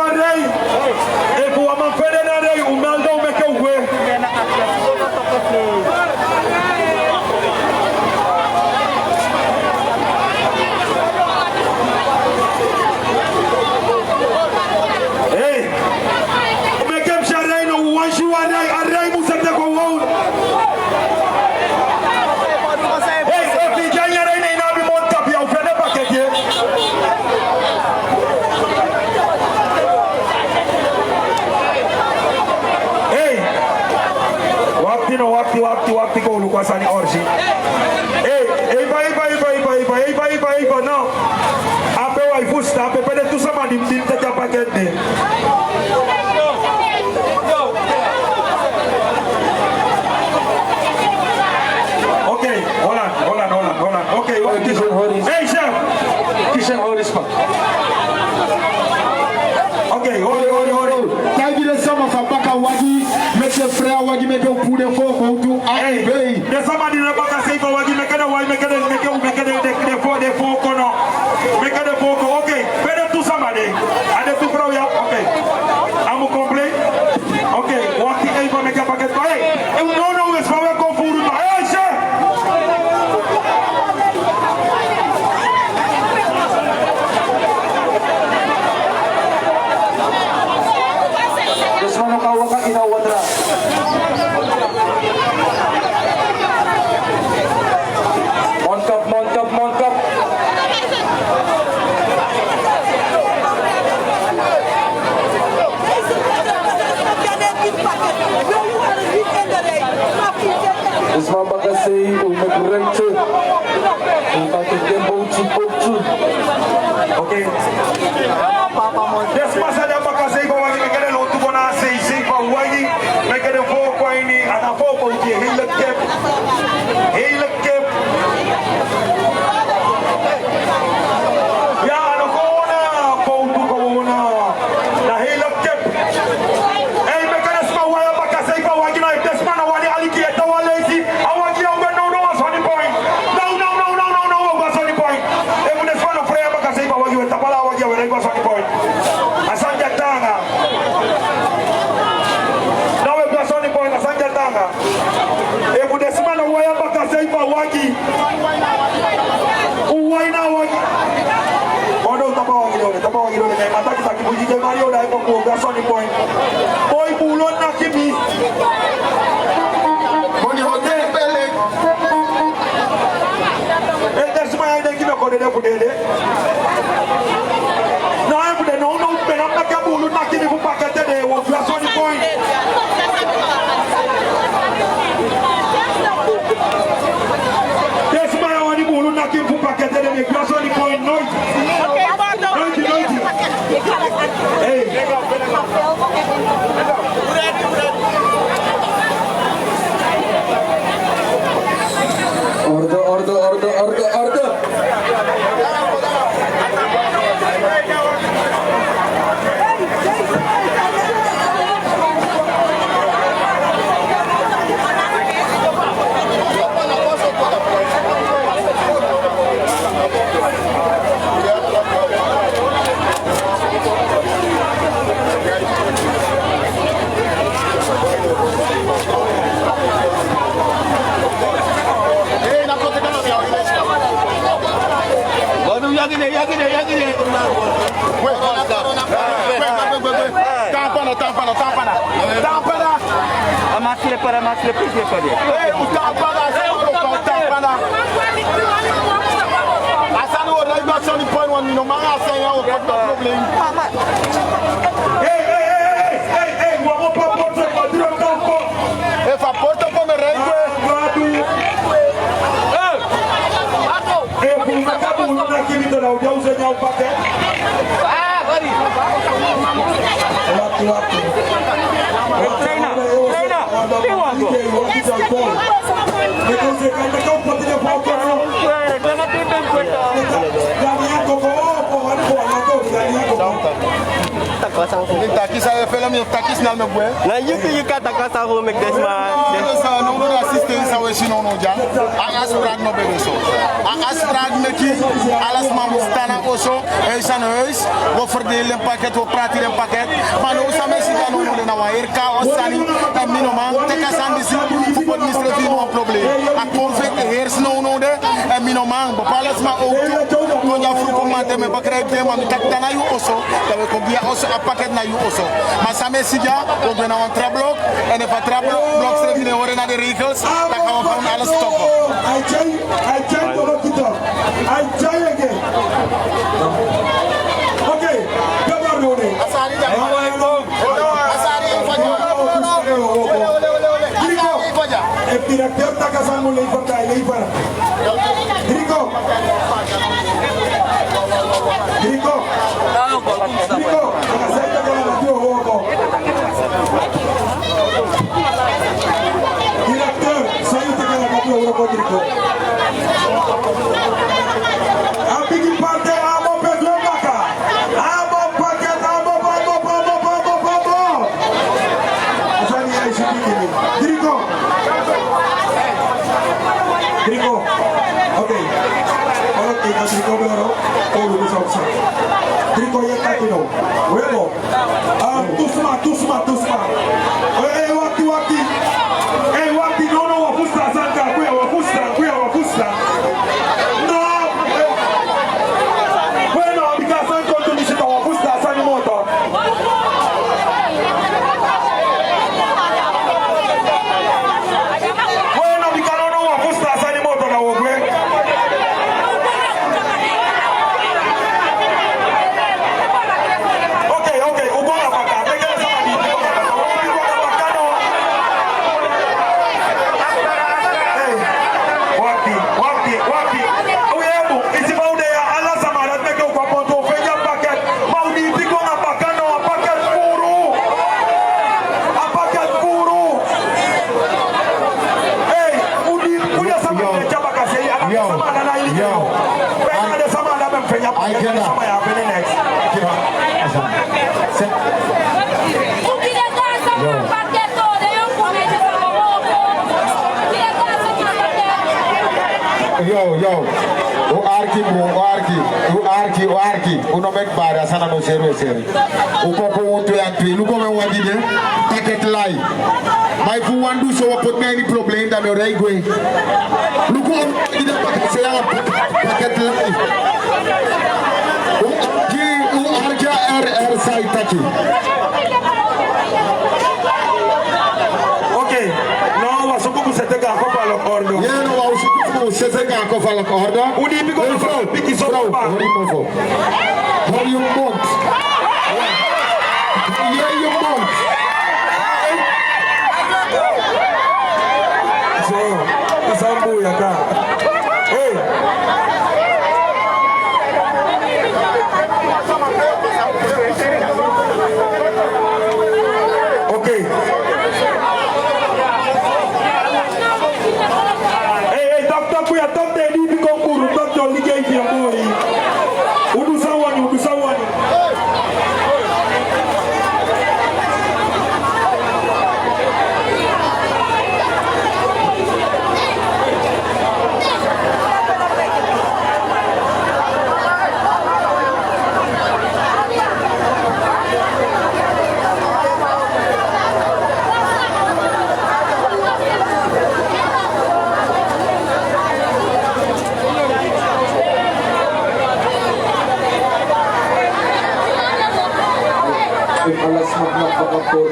rei. E pour m'en faire na rei, o mal do me que o we. Hey. Me que me no one shi wa rei, a rei mu se te ko wo. Hey, e pijanha rei nem na bi monta pi au fede paquete. Wakti ko lupa sani orsi. Iba no. Ape wa ifusta, ape pede tu sama dim teja pakete. Okay, hold on. Okay, hey chef. Kishen horis pa. Okay, hold. Tagi de sama fabaka wagi. Mese frère wagi meke o pude fo ko tu ai bei de sama di na baka sei ko wagi meke de fo ko no meke de fo ko okay pere tu sama de ade tu frère ya okay amu complet okay wakti ai ba meke paket ba e no es fa ko furu ba che desmano ka waka ina wadra. Montap. Desma bagasi umegurente. Pakketten boutu. Okay. Desma sada bagasi ko wagi mekere lo tu kona sei ko wagi mekere fo ko ini ana fo ko ki hilakep. Boy bulon na kimi. Boni hotel pele. Desma ya de kimi ko de budede. No ai bude no pena na ka bulon na kimi ku pakete de wo Sony point. Desma ya wani bulon na kimi ku pakete de Sony point no. Hey. Order. Yagine. Tampana. Amasle para pise pade. Tampana. Asano o dai ba Sony point one no manga asenha o problem. Hey, vamos para porta para tirar campo. E fa porta para me rende. Não, já usei o paquete. Ah, vai. Treina. Tem um agora. Você canta que eu posso levar o carro. Eu não tenho tempo. Galinha coco, porra, galinha coco. pasang ko. Takis saya film yang takis nal me boy. Na you got a casa who make this man. Sa no no assistance sa we sino no ja. As brad no bebe so. As brad me ki alas ma mustana oso e san huis wo verdelen pakket wo praten een pakket. Maar no sa me si ga no no na wa erka osani e mino man te ka san bisi fu administratief no probleem. A convict heers no no de e mino man bepalas ma auto no ja fru ko mate me bakray de ma tak dana yu oso da we ko dia oso a pakket na yu oso. Maar sa me si ja wo ben na een blok en if a blok se die horen naar de regels dan gaan we gewoon alles stoppen. I tell you look it up. I tell you again. Okay, come on, Rode. Asari ja. Asari faja. El director está casando le importa, le importa. Grico. Grico. Grico. Aceita que lo metió juego. Director, soy usted que lo metió juego, Grico. A big parte, ABOP es lo vaca. ABOP pakket, ABOP. Esa ni hay chiquitini. Grico. Grico. Okay. Okay, na Grico pero todo lo usa. Grico ya está aquí no. Luego. Tusma. Wati no wafusta sanga kuya wafusta. No. Bueno, because I'm going to visit wafusta sanga moto. Bueno, because no wafusta sanga moto na wogwe. Okay, ubona baka. Tegele sama di. Wapi. Uyemu, isibaude ya ala samara teke kwa ponto fenya paket. Maudi piko na pakano, a paket puru. Hey, udi kuya sama chaba kasi ana sama na ili. Pena de sama na mfenya paket sama ya bene next. Yo, o arki, uno mek bara sana no seri. O popo wonto yakri, luko me wadide, paket lai. Mai fu wandu so put me any problem da me rai gwe. Luko wadide paket se ya paket lai. O arki RR sai taki. Okay, no wasuku seteka kwa palo Bordo. Yeah, no wasuku seteka kwa palo Bordo. Udi piko na piki so ba. How you want? Yeah, you want. So, isambu ya ka. Hey. Okay. Hey, doctor, kuya doctor di biko kuru, doctor lige vya mori. Udusawani. Alas magpapakapot.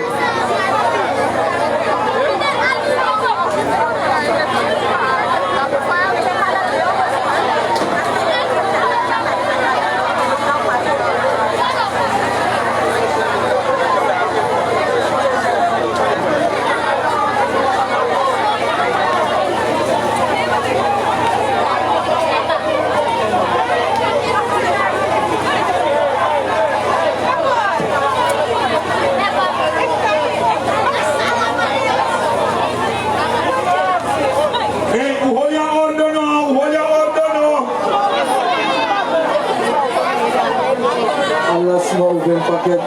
Alas mau pakket.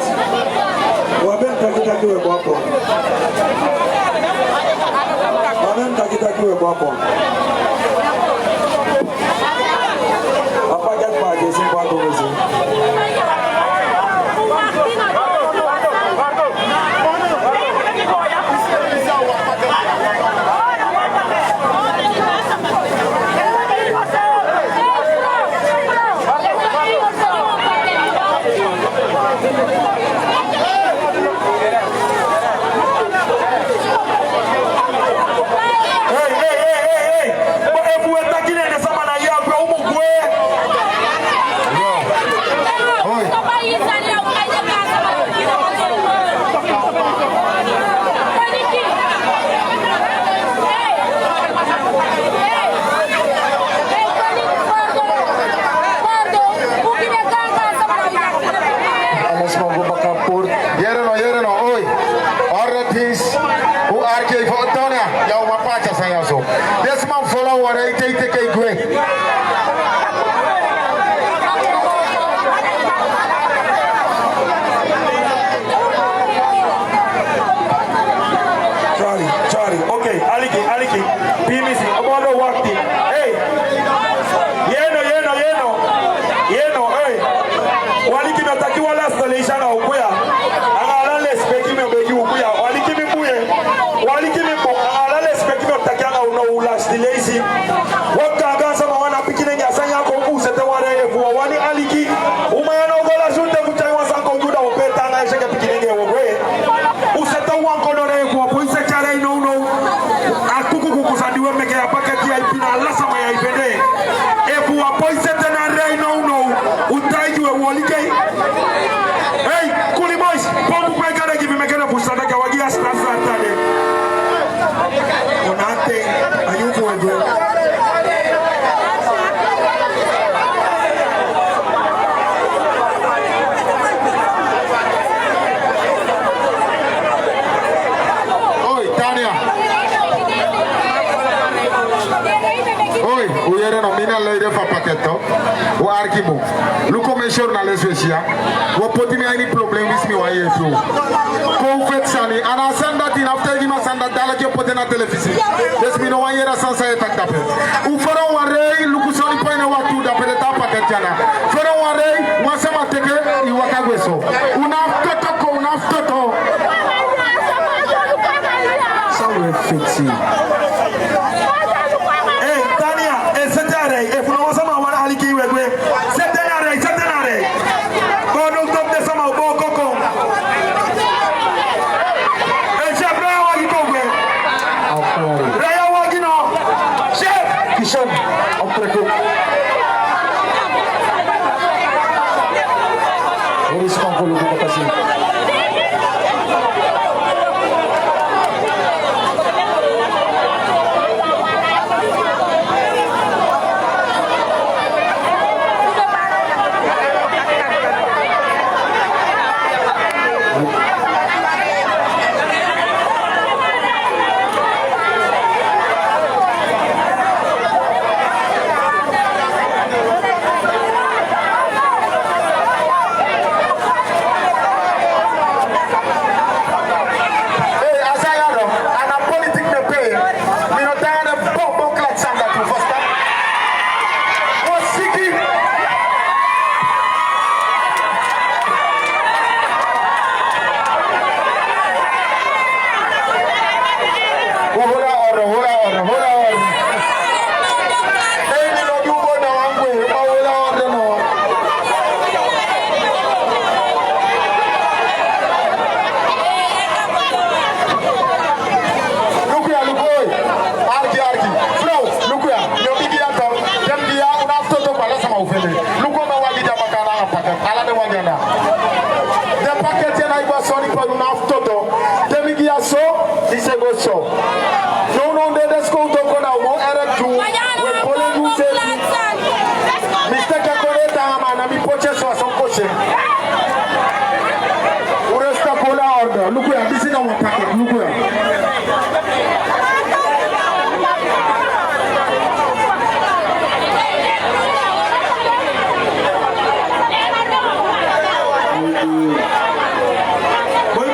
Voy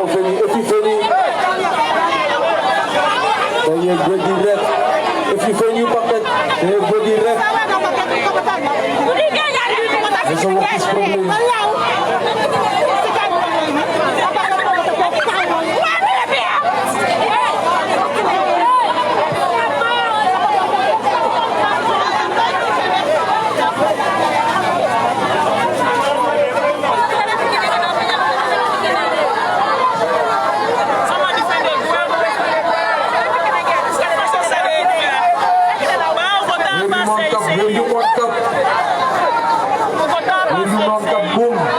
don't finish. If you finish, then you go direct. If you finish pakket, then you go direct. There's a workers problem. Boom.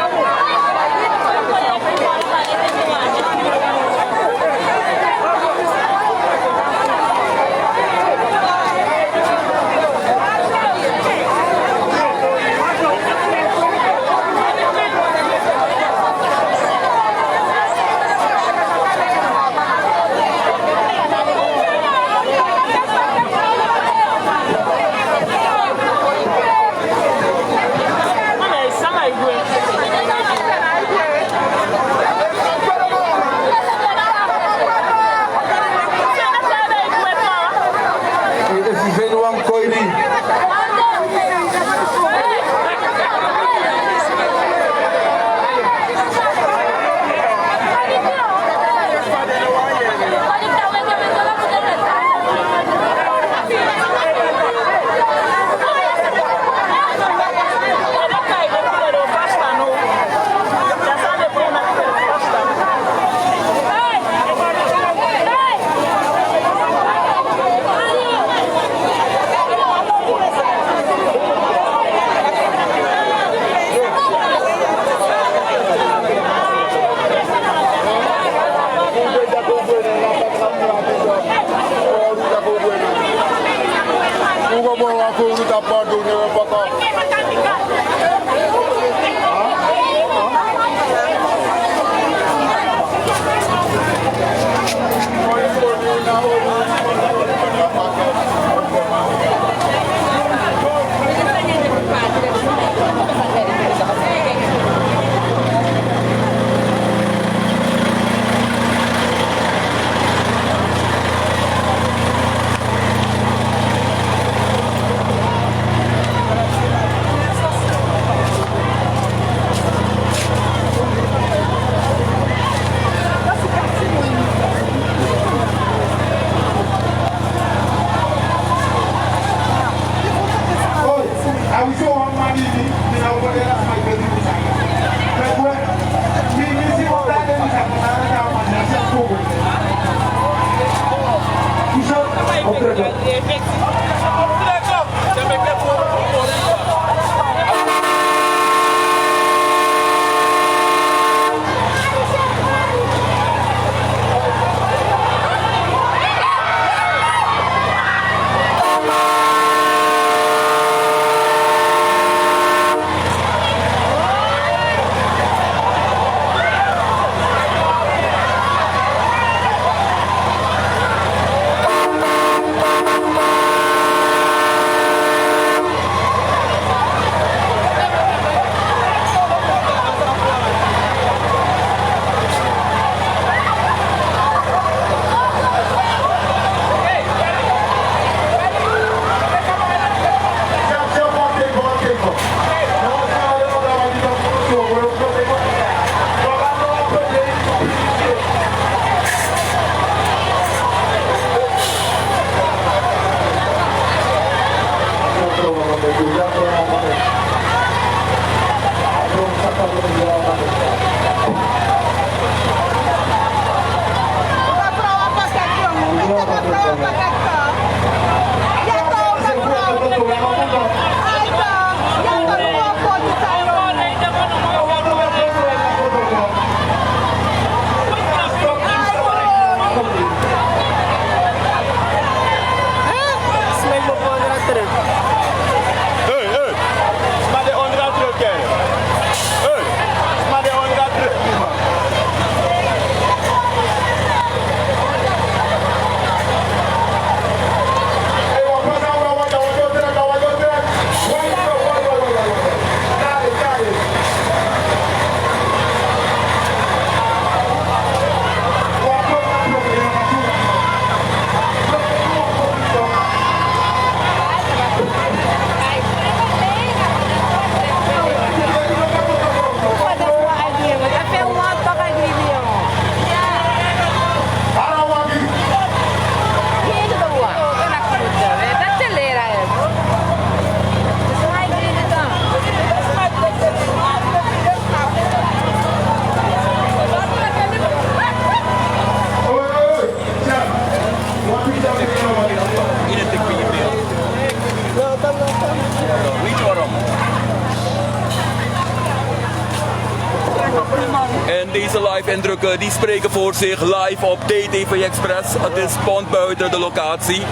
indrukken die spreken voor zich live op DTV Express. Het is pont buiten de locatie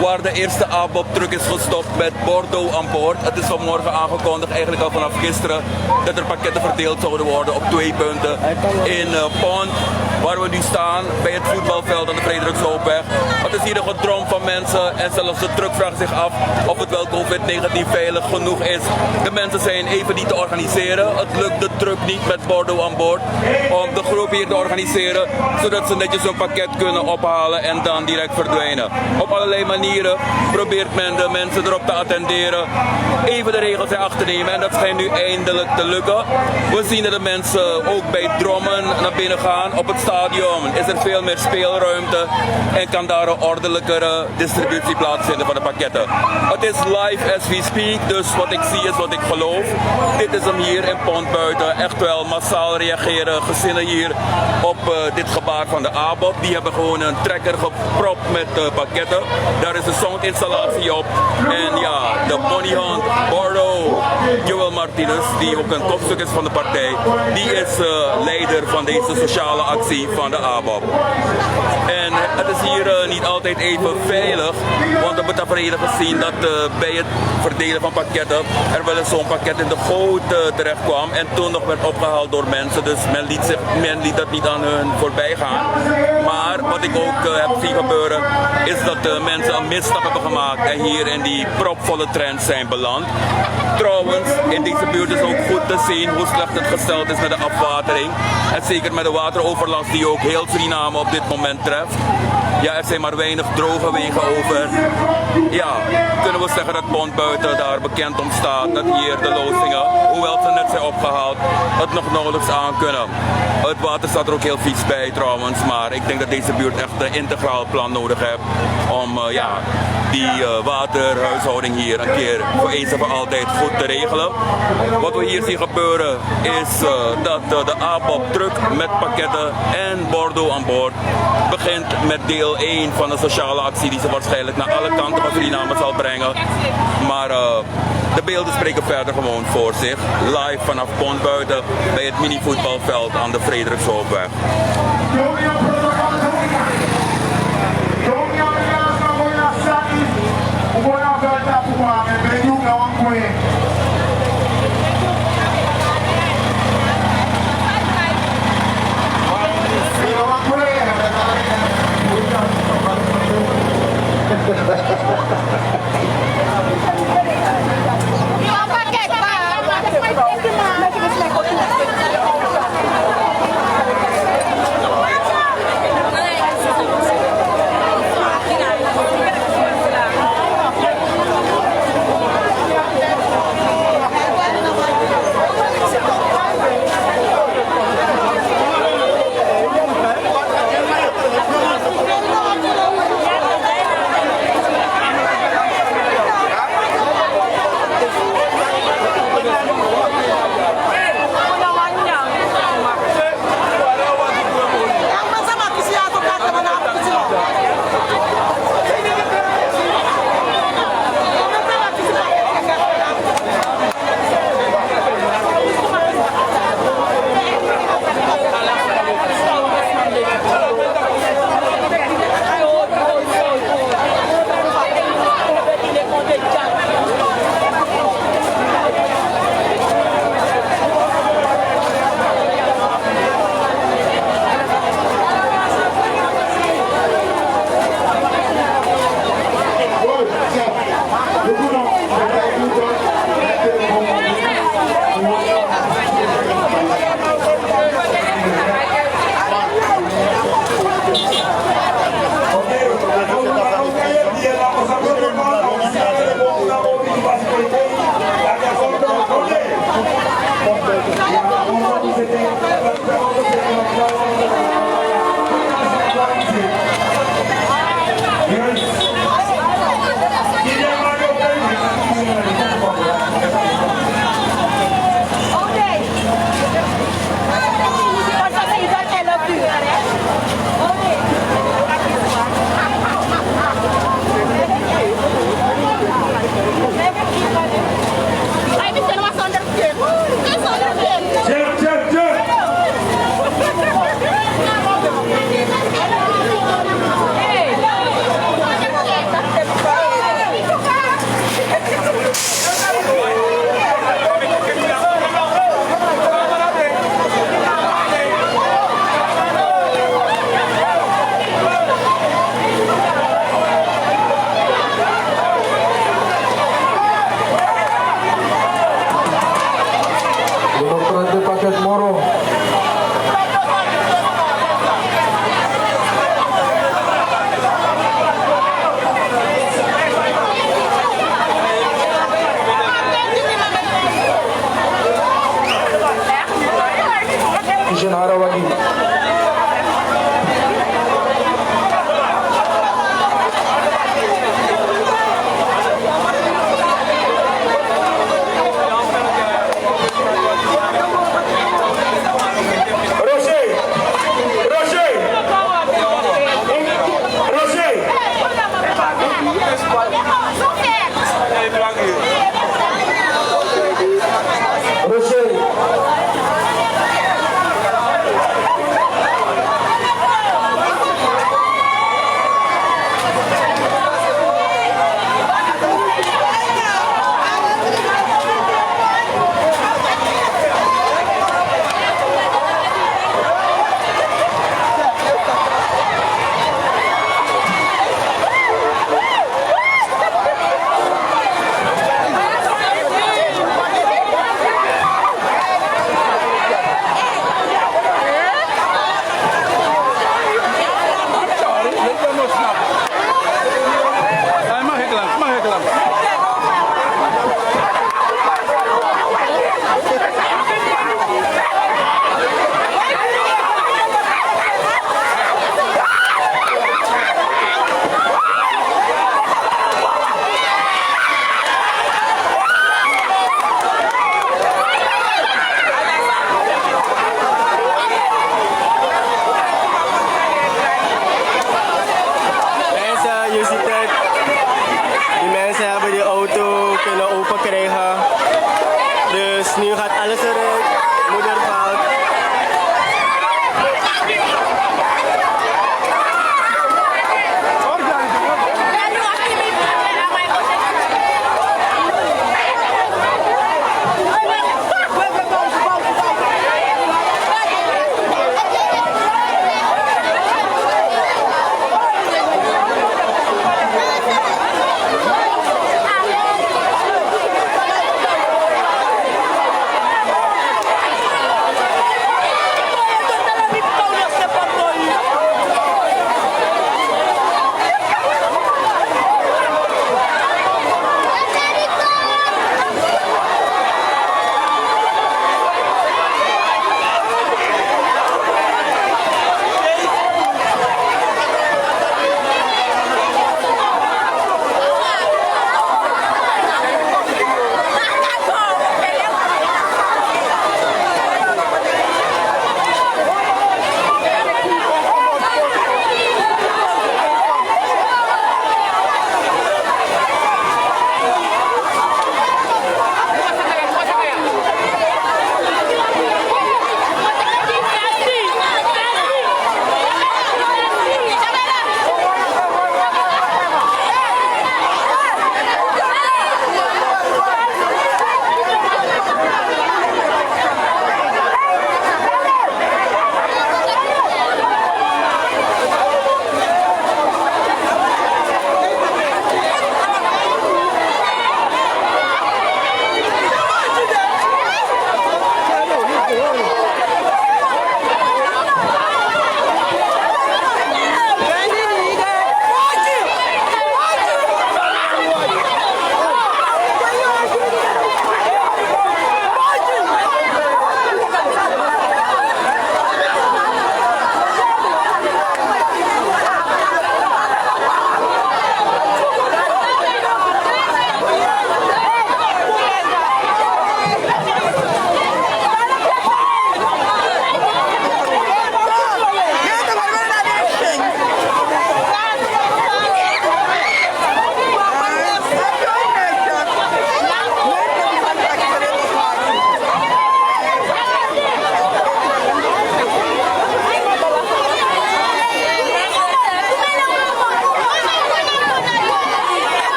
waar de eerste ABOP-truck is gestopt met Bordo aan boord. Het is vanmorgen aangekondigd, eigenlijk al vanaf gisteren, dat er pakketten verdeeld zouden worden op 2 punten in pont, waar we nu staan bij het voetbalveld aan de Frederikshoofdweg. Het is hier een gedrom van mensen en zelfs de truck vraagt zich af of het wel COVID-19 veilig genoeg is. De mensen zijn even niet te organiseren. Het lukt de truck niet met Bordo aan boord om de groep hier te organiseren, zodat ze netjes een pakket kunnen ophalen en dan direct verdwijnen. Op allerlei manieren probeert men de mensen erop te attenderen, even de regels in acht te nemen en dat schijnt nu eindelijk te lukken. We zien dat de mensen ook bij drommen naar binnen gaan. Op het stadion is er veel meer speelruimte en kan daar een ordelijkere distributie plaatsvinden van de pakketten. Het is live as we speak, dus wat ik zie is wat ik geloof. Dit is hem hier in pont buiten. Echt wel massaal reageren gezinnen hier op dit gebaar van de ABOP. Die hebben gewoon een trekker gepropt met pakketten. Daar is een soundinstallatie op. En ja, de ponyhond Bordo, Joel Martinez, die ook een kopstuk is van de partij, die is leider van deze sociale actie van de ABOP. En het is hier niet altijd even veilig, want we hebben tafereelen gezien dat bij het verdelen van pakketten er wel eens zo'n pakket in de goot terecht kwam en toen nog werd opgehaald door mensen. Dus men liet dat niet aan hun voorbij gaan. Maar wat ik ook heb zien gebeuren is dat mensen een misstap hebben gemaakt en hier in die propvolle trend zijn beland. Trouwens, in deze buurt is ook goed te zien hoe slecht het gesteld is met de afwatering. En zeker met de wateroverlast die ook heel Suriname op dit moment treft. Ja, er zijn maar weinig droge wegen over. Ja, kunnen we zeggen dat pont buiten daar bekend om staat. Dat hier de loosingen, hoewel ze net zijn opgehaald, het nog nauwelijks aan kunnen. Het water staat er ook heel vies bij trouwens. Maar ik denk dat deze buurt echt een integraal plan nodig heeft om die waterhuishouding hier een keer voor eens en voor altijd goed te regelen. Wat we hier zien gebeuren is dat de ABOP-truck met pakketten en Bordo aan boord begint met deel 1 van de sociale actie die ze waarschijnlijk naar alle kanten van Suriname zal brengen. Maar de beelden spreken verder gewoon voor zich. Live vanaf pont buiten bij het mini-voetbalveld aan de Frederikshoofdweg.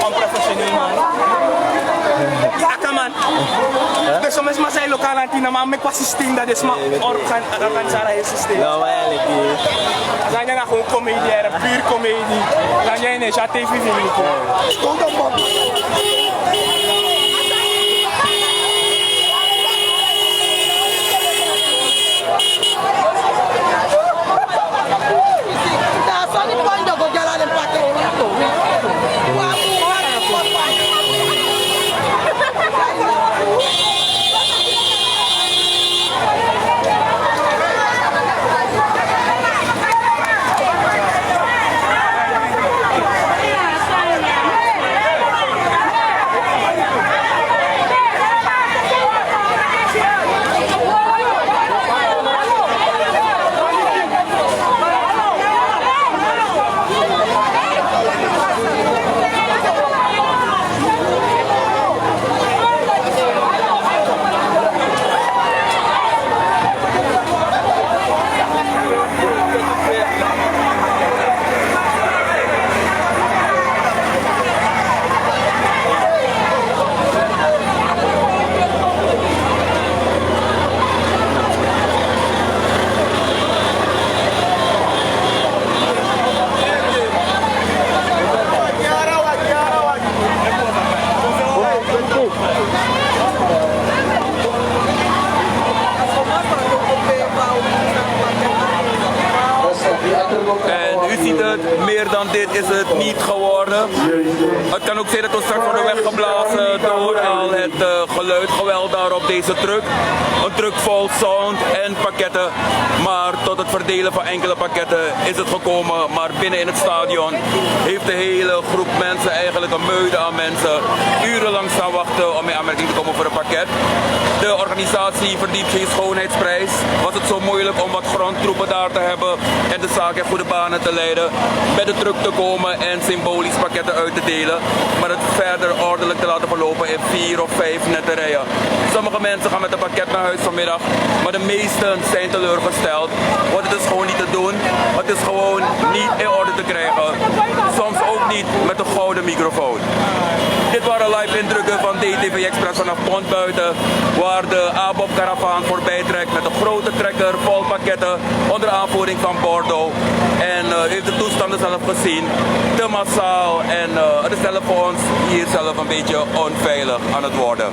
onprofessioneel man. Man. Dus soms maar zijn lokaal aan het maar met systeem dat is maar organisatie systeem. Nou, eigenlijk. Dan jij gewoon comedie, puur comedie. Dan jij niet, ja TV video. Kom dan man. Meer dan dit is het niet geworden. Het kan ook zijn dat we straks worden weggeblazen door al het geluidgeweld daar op deze truck. Een truck vol sound en pakketten. Maar tot het verdelen van enkele pakketten is het gekomen. Maar binnen in het stadion heeft de hele groep mensen, eigenlijk een meute aan mensen, urenlang staan wachten om in aanmerking te komen voor een pakket. De organisatie verdient geen schoonheidsprijs. Was het zo moeilijk om wat grondtroepen daar te hebben en de zaak in goede banen te leiden, met de truck te komen en symbolisch pakketten uit te delen, maar het verder ordelijk te laten verlopen in 4 of 5 nette rijen. Sommige mensen gaan met een pakket naar huis vanmiddag, maar de meesten zijn teleurgesteld, want het is gewoon niet te doen. Het is gewoon niet in orde te krijgen. Soms ook niet met een gouden microfoon. Dit waren live indrukken van DTV Express vanaf Pont buiten, waar de ABOP-karavaan voorbij trekt met een grote trekker vol pakketten onder aanvoering van Bordo. En u heeft de toestanden zelf gezien, te massaal, en het is zelf voor ons hier zelf een beetje onveilig aan het worden.